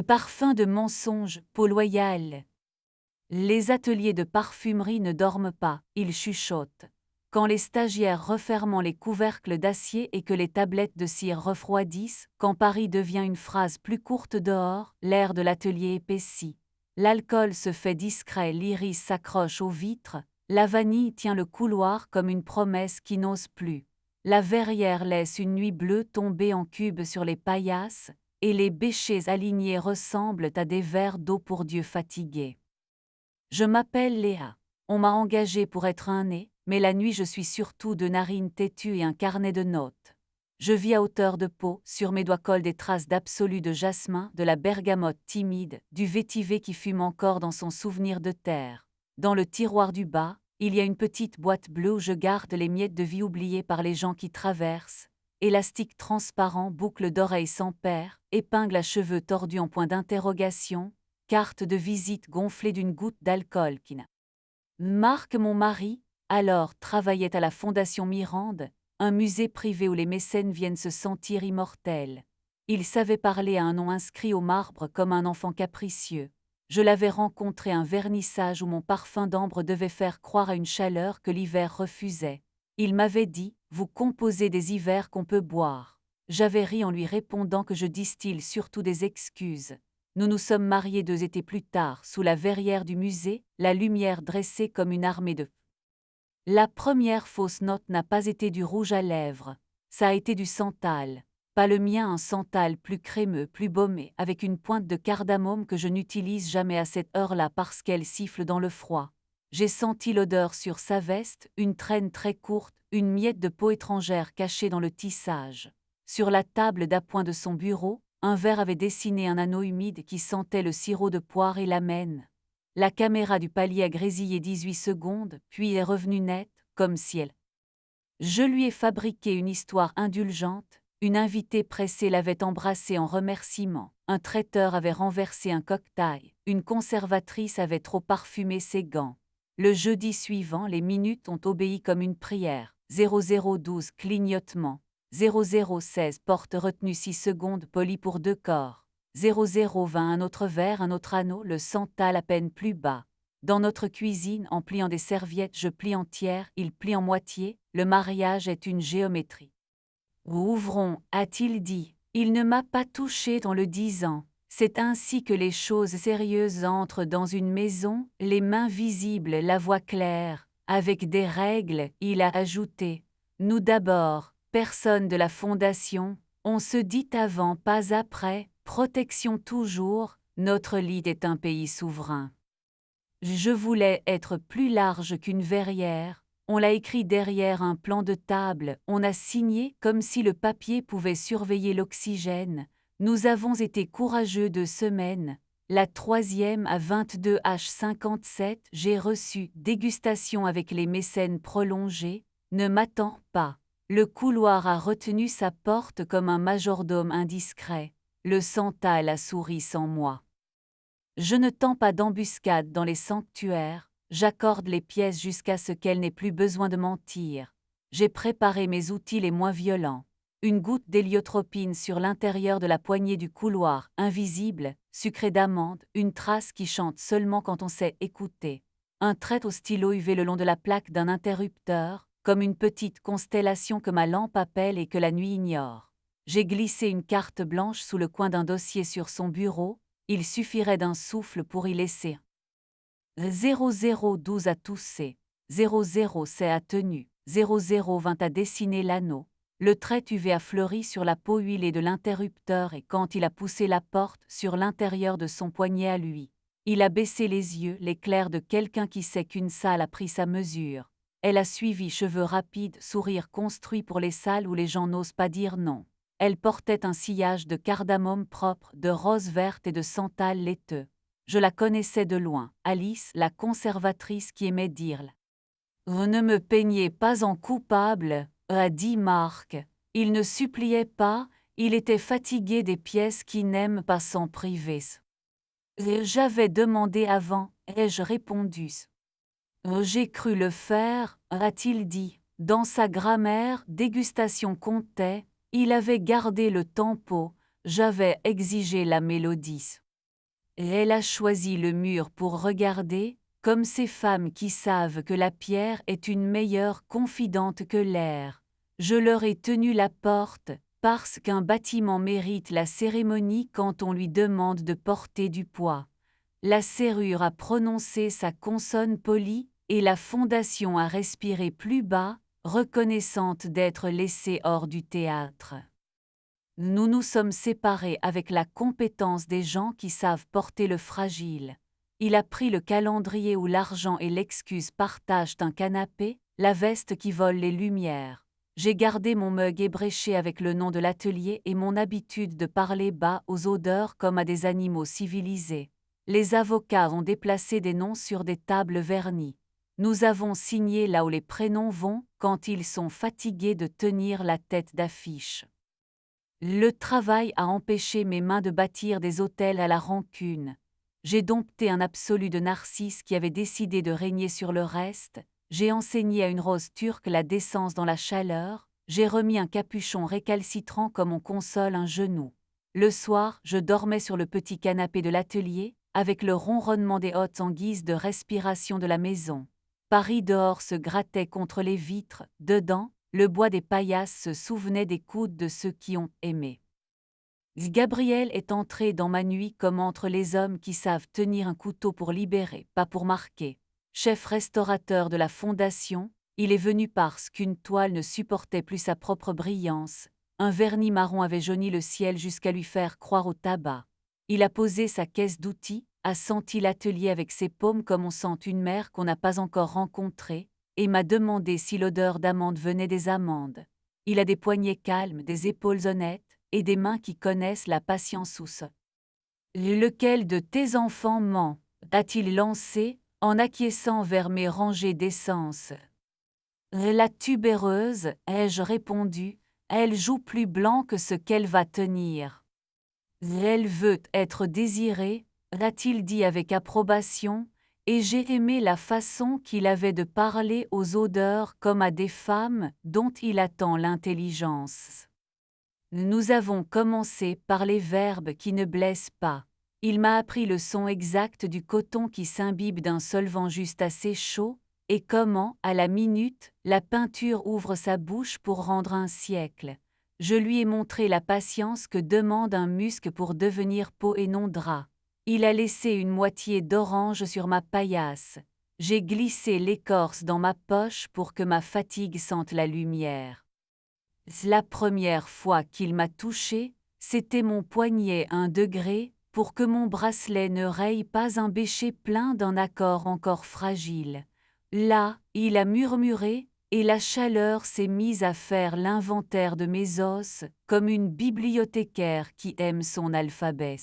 Parfum de mensonge, peau loyale. Les ateliers de parfumerie ne dorment pas, ils chuchotent. Quand les stagiaires referment les couvercles d'acier et que les tablettes de cire refroidissent, quand Paris devient une phrase plus courte dehors, l'air de l'atelier épaissit. L'alcool se fait discret, l'iris s'accroche aux vitres, la vanille tient le couloir comme une promesse qui n'ose plus. La verrière laisse une nuit bleue tomber en cubes sur les paillasses, et les bêchers alignés ressemblent à des verres d'eau pour Dieu fatigués. Je m'appelle Léa. On m'a engagée pour être un nez, mais la nuit je suis surtout de narines têtues et un carnet de notes. Je vis à hauteur de peau, sur mes doigts collent des traces d'absolu de jasmin, de la bergamote timide, du vétiver qui fume encore dans son souvenir de terre. Dans le tiroir du bas, il y a une petite boîte bleue où je garde les miettes de vie oubliées par les gens qui traversent. Élastique transparent, boucle d'oreilles sans paire, épingle à cheveux tordus en point d'interrogation, carte de visite gonflée d'une goutte d'alcool qui n'a. Marc, mon mari, alors travaillait à la Fondation Mirande, un musée privé où les mécènes viennent se sentir immortels. Il savait parler à un nom inscrit au marbre comme un enfant capricieux. Je l'avais rencontré à un vernissage où mon parfum d'ambre devait faire croire à une chaleur que l'hiver refusait. Il m'avait dit « Vous composez des hivers qu'on peut boire ». J'avais ri en lui répondant que je distille surtout des excuses. Nous nous sommes mariés 2 étés plus tard, sous la verrière du musée, la lumière dressée comme une armée de. La première fausse note n'a pas été du rouge à lèvres, ça a été du santal. Pas le mien, un santal plus crémeux, plus baumé, avec une pointe de cardamome que je n'utilise jamais à cette heure-là parce qu'elle siffle dans le froid. J'ai senti l'odeur sur sa veste, une traîne très courte, une miette de peau étrangère cachée dans le tissage. Sur la table d'appoint de son bureau, un verre avait dessiné un anneau humide qui sentait le sirop de poire et l'amène. La caméra du palier a grésillé 18 secondes, puis est revenue nette, comme si elle. Je lui ai fabriqué une histoire indulgente, une invitée pressée l'avait embrassée en remerciement, un traiteur avait renversé un cocktail, une conservatrice avait trop parfumé ses gants. Le jeudi suivant, les minutes ont obéi comme une prière. 0012 clignotement. 0016 porte retenue 6 secondes poli pour 2 corps. 0020 un autre verre, un autre anneau, le santal à peine plus bas. Dans notre cuisine, en pliant des serviettes, je plie entière, il plie en moitié, le mariage est une géométrie. Ouvrons, a-t-il dit, il ne m'a pas touché dans le 10 ans. C'est ainsi que les choses sérieuses entrent dans une maison, les mains visibles, la voix claire. Avec des règles, il a ajouté. Nous d'abord, personne de la fondation, on se dit avant, pas après, protection toujours, notre lit est un pays souverain. Je voulais être plus large qu'une verrière, on l'a écrit derrière un plan de table, on a signé comme si le papier pouvait surveiller l'oxygène. Nous avons été courageux 2 semaines. La 3e à 22h57, j'ai reçu dégustation avec les mécènes prolongés. Ne m'attends pas. Le couloir a retenu sa porte comme un majordome indiscret. Le santal a souri sans moi. Je ne tends pas d'embuscade dans les sanctuaires, j'accorde les pièces jusqu'à ce qu'elles n'aient plus besoin de mentir. J'ai préparé mes outils les moins violents. Une goutte d'héliotropine sur l'intérieur de la poignée du couloir, invisible, sucré d'amande, une trace qui chante seulement quand on sait écouter. Un trait au stylo UV le long de la plaque d'un interrupteur, comme une petite constellation que ma lampe appelle et que la nuit ignore. J'ai glissé une carte blanche sous le coin d'un dossier sur son bureau, il suffirait d'un souffle pour y laisser. 0012 a toussé, 00 a tenu, 0020 a dessiné l'anneau. Le trait UV a fleuri sur la peau huilée de l'interrupteur et quand il a poussé la porte sur l'intérieur de son poignet à lui. Il a baissé les yeux, l'éclair de quelqu'un qui sait qu'une salle a pris sa mesure. Elle a suivi, cheveux rapides, sourire construit pour les salles où les gens n'osent pas dire non. Elle portait un sillage de cardamome propre, de rose verte et de santal laiteux. Je la connaissais de loin, Alice, la conservatrice qui aimait dire « Vous ne me peignez pas en coupable », a dit Marc. Il ne suppliait pas, il était fatigué des pièces qui n'aiment pas s'en priver. J'avais demandé avant, ai-je répondu. J'ai cru le faire, a-t-il dit. Dans sa grammaire, dégustation comptait. Il avait gardé le tempo, j'avais exigé la mélodie. Elle a choisi le mur pour regarder, comme ces femmes qui savent que la pierre est une meilleure confidente que l'air. Je leur ai tenu la porte, parce qu'un bâtiment mérite la cérémonie quand on lui demande de porter du poids. La serrure a prononcé sa consonne polie, et la fondation a respiré plus bas, reconnaissante d'être laissée hors du théâtre. Nous nous sommes séparés avec la compétence des gens qui savent porter le fragile. Il a pris le calendrier où l'argent et l'excuse partagent un canapé, la veste qui vole les lumières. J'ai gardé mon mug ébréché avec le nom de l'atelier et mon habitude de parler bas aux odeurs comme à des animaux civilisés. Les avocats ont déplacé des noms sur des tables vernies. Nous avons signé là où les prénoms vont quand ils sont fatigués de tenir la tête d'affiche. Le travail a empêché mes mains de bâtir des autels à la rancune. J'ai dompté un absolu de Narcisse qui avait décidé de régner sur le reste, j'ai enseigné à une rose turque la décence dans la chaleur, j'ai remis un capuchon récalcitrant comme on console un genou. Le soir, je dormais sur le petit canapé de l'atelier, avec le ronronnement des hôtes en guise de respiration de la maison. Paris dehors se grattait contre les vitres, dedans, le bois des paillasses se souvenait des coudes de ceux qui ont aimé. Gabriel est entré dans ma nuit comme entre les hommes qui savent tenir un couteau pour libérer, pas pour marquer. Chef restaurateur de la fondation, il est venu parce qu'une toile ne supportait plus sa propre brillance. Un vernis marron avait jauni le ciel jusqu'à lui faire croire au tabac. Il a posé sa caisse d'outils, a senti l'atelier avec ses paumes comme on sent une mère qu'on n'a pas encore rencontrée, et m'a demandé si l'odeur d'amande venait des amandes. Il a des poignets calmes, des épaules honnêtes, et des mains qui connaissent la patience sous. Lequel de tes enfants ment, a-t-il lancé, en acquiesçant vers mes rangées d'essence? La tubéreuse, ai-je répondu, elle joue plus blanc que ce qu'elle va tenir. Elle veut être désirée, a-t-il dit avec approbation, et j'ai aimé la façon qu'il avait de parler aux odeurs comme à des femmes dont il attend l'intelligence. Nous avons commencé par les verbes qui ne blessent pas. Il m'a appris le son exact du coton qui s'imbibe d'un solvant juste assez chaud, et comment, à la minute, la peinture ouvre sa bouche pour rendre un siècle. Je lui ai montré la patience que demande un musc pour devenir peau et non drap. Il a laissé une moitié d'orange sur ma paillasse. J'ai glissé l'écorce dans ma poche pour que ma fatigue sente la lumière. La première fois qu'il m'a touché, c'était mon poignet 1 degré, pour que mon bracelet ne raye pas un bêcher plein d'un accord encore fragile. Là, il a murmuré, et la chaleur s'est mise à faire l'inventaire de mes os, comme une bibliothécaire qui aime son alphabet.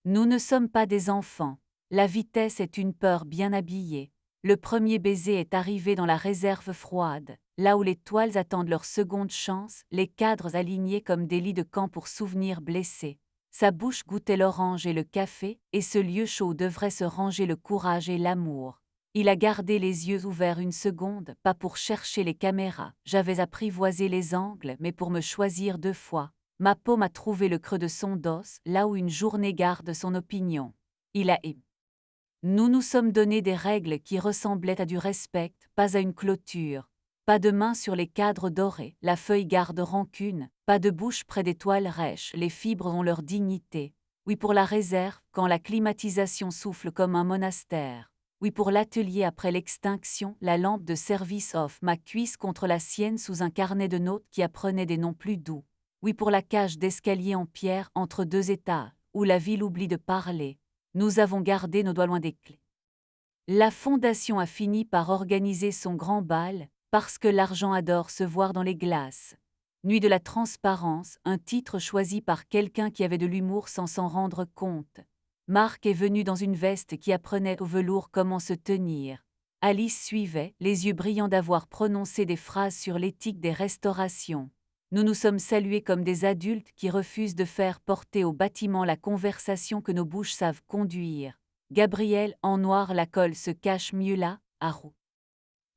Nous ne sommes pas des enfants. La vitesse est une peur bien habillée. Le premier baiser est arrivé dans la réserve froide, là où les toiles attendent leur seconde chance, les cadres alignés comme des lits de camp pour souvenirs blessés. Sa bouche goûtait l'orange et le café, et ce lieu chaud devrait se ranger le courage et l'amour. Il a gardé les yeux ouverts 1 seconde, pas pour chercher les caméras. J'avais apprivoisé les angles, mais pour me choisir 2 fois. Ma paume a trouvé le creux de son dos, là où une journée garde son opinion. Il a aimé. Nous nous sommes donné des règles qui ressemblaient à du respect, pas à une clôture. Pas de main sur les cadres dorés, la feuille garde rancune, pas de bouche près des toiles rêches, les fibres ont leur dignité. Oui pour la réserve, quand la climatisation souffle comme un monastère. Oui pour l'atelier après l'extinction, la lampe de service off ma cuisse contre la sienne sous un carnet de notes qui apprenait des noms plus doux. Oui pour la cage d'escalier en pierre entre 2 étages, où la ville oublie de parler. Nous avons gardé nos doigts loin des clés. La fondation a fini par organiser son grand bal, parce que l'argent adore se voir dans les glaces. Nuit de la transparence, un titre choisi par quelqu'un qui avait de l'humour sans s'en rendre compte. Marc est venu dans une veste qui apprenait au velours comment se tenir. Alice suivait, les yeux brillants d'avoir prononcé des phrases sur l'éthique des restaurations. Nous nous sommes salués comme des adultes qui refusent de faire porter au bâtiment la conversation que nos bouches savent conduire. Gabriel, en noir la colle se cache mieux là, à roux.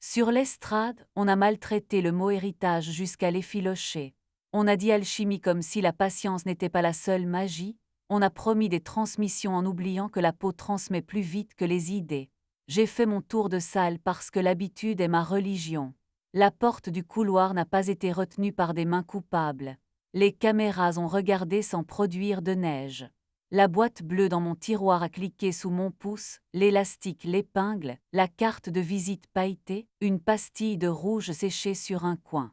Sur l'estrade, on a maltraité le mot héritage jusqu'à l'effilocher. On a dit alchimie comme si la patience n'était pas la seule magie, on a promis des transmissions en oubliant que la peau transmet plus vite que les idées. J'ai fait mon tour de salle parce que l'habitude est ma religion. La porte du couloir n'a pas été retenue par des mains coupables. Les caméras ont regardé sans produire de neige. La boîte bleue dans mon tiroir a cliqué sous mon pouce, l'élastique, l'épingle, la carte de visite pailletée, une pastille de rouge séchée sur un coin.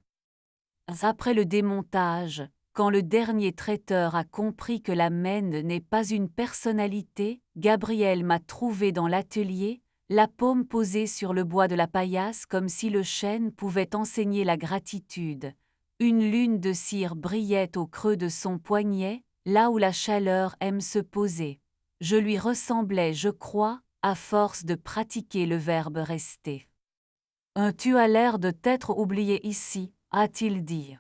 Après le démontage, quand le dernier traiteur a compris que la mène n'est pas une personnalité, Gabriel m'a trouvé dans l'atelier, la paume posée sur le bois de la paillasse comme si le chêne pouvait enseigner la gratitude. Une lune de cire brillait au creux de son poignet, là où la chaleur aime se poser. Je lui ressemblais, je crois, à force de pratiquer le verbe rester. Tu as l'air de t'être oublié ici, a-t-il dit.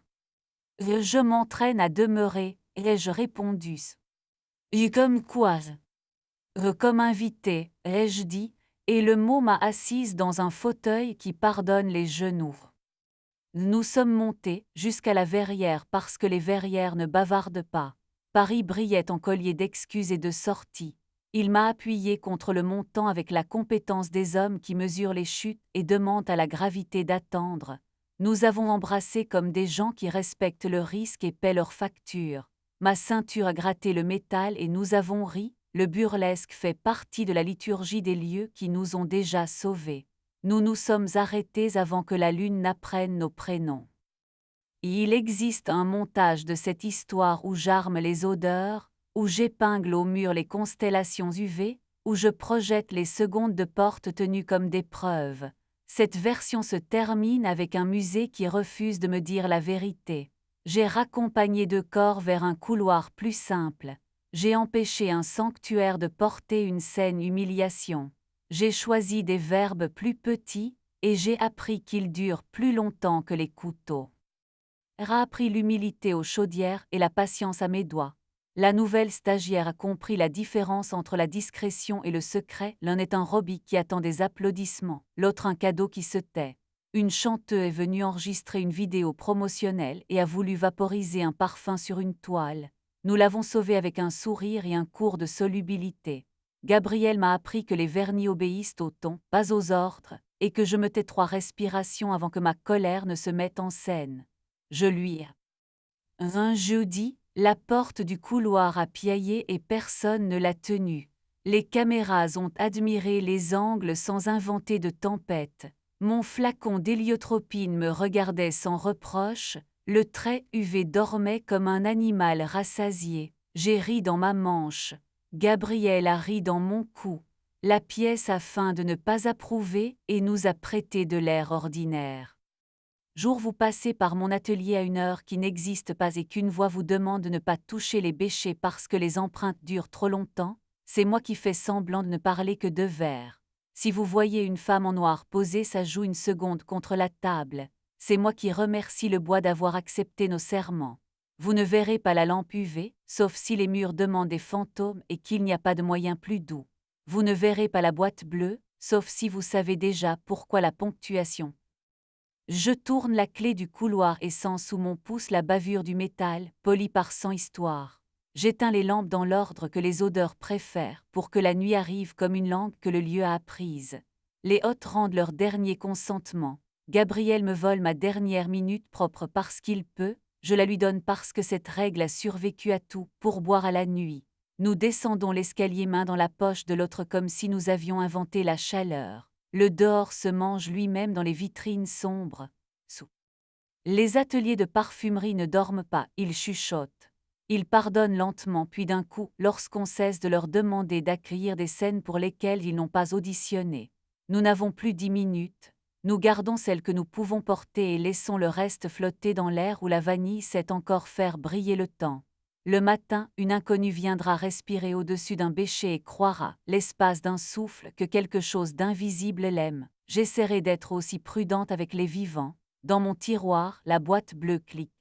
Je m'entraîne à demeurer, ai-je répondu. Comme quoi? Comme invité, ai-je dit, et le mot m'a assise dans un fauteuil qui pardonne les genoux. Nous sommes montés jusqu'à la verrière parce que les verrières ne bavardent pas. Paris brillait en collier d'excuses et de sorties. Il m'a appuyé contre le montant avec la compétence des hommes qui mesurent les chutes et demandent à la gravité d'attendre. Nous avons embrassé comme des gens qui respectent le risque et paient leurs factures. Ma ceinture a gratté le métal et nous avons ri. Le burlesque fait partie de la liturgie des lieux qui nous ont déjà sauvés. Nous nous sommes arrêtés avant que la lune n'apprenne nos prénoms. Il existe un montage de cette histoire où j'arme les odeurs, où j'épingle au mur les constellations UV, où je projette les secondes de porte tenues comme des preuves. Cette version se termine avec un musée qui refuse de me dire la vérité. J'ai raccompagné deux corps vers un couloir plus simple. J'ai empêché un sanctuaire de porter une saine humiliation. J'ai choisi des verbes plus petits, et j'ai appris qu'ils durent plus longtemps que les couteaux. A appris l'humilité aux chaudières et la patience à mes doigts. La nouvelle stagiaire a compris la différence entre la discrétion et le secret. L'un est un Robbie qui attend des applaudissements, l'autre un cadeau qui se tait. Une chanteuse est venue enregistrer une vidéo promotionnelle et a voulu vaporiser un parfum sur une toile. Nous l'avons sauvée avec un sourire et un cours de solubilité. Gabriel m'a appris que les vernis obéissent au ton, pas aux ordres, et que je me tais 3 respirations avant que ma colère ne se mette en scène. Je lui. Un jeudi, la porte du couloir a piaillé et personne ne l'a tenue. Les caméras ont admiré les angles sans inventer de tempête. Mon flacon d'héliotropine me regardait sans reproche, le trait UV dormait comme un animal rassasié. J'ai ri dans ma manche. Gabriel a ri dans mon cou. La pièce a feint de ne pas approuver et nous a prêté de l'air ordinaire. Jour vous passez par mon atelier à une heure qui n'existe pas et qu'une voix vous demande de ne pas toucher les bêchers parce que les empreintes durent trop longtemps, c'est moi qui fais semblant de ne parler que de verre. Si vous voyez une femme en noir poser sa joue une seconde contre la table, c'est moi qui remercie le bois d'avoir accepté nos serments. Vous ne verrez pas la lampe UV, sauf si les murs demandent des fantômes et qu'il n'y a pas de moyen plus doux. Vous ne verrez pas la boîte bleue, sauf si vous savez déjà pourquoi la ponctuation. Je tourne la clé du couloir et sens sous mon pouce la bavure du métal, poli par 100 histoires. J'éteins les lampes dans l'ordre que les odeurs préfèrent pour que la nuit arrive comme une langue que le lieu a apprise. Les hôtes rendent leur dernier consentement. Gabriel me vole ma dernière minute propre parce qu'il peut, je la lui donne parce que cette règle a survécu à tout, pour boire à la nuit. Nous descendons l'escalier main dans la poche de l'autre comme si nous avions inventé la chaleur. Le dehors se mange lui-même dans les vitrines sombres. Les ateliers de parfumerie ne dorment pas, ils chuchotent. Ils pardonnent lentement puis d'un coup lorsqu'on cesse de leur demander d'accueillir des scènes pour lesquelles ils n'ont pas auditionné. Nous n'avons plus 10 minutes, nous gardons celles que nous pouvons porter et laissons le reste flotter dans l'air où la vanille sait encore faire briller le temps. Le matin, une inconnue viendra respirer au-dessus d'un bêcher et croira, l'espace d'un souffle, que quelque chose d'invisible l'aime. J'essaierai d'être aussi prudente avec les vivants. Dans mon tiroir, la boîte bleue clique.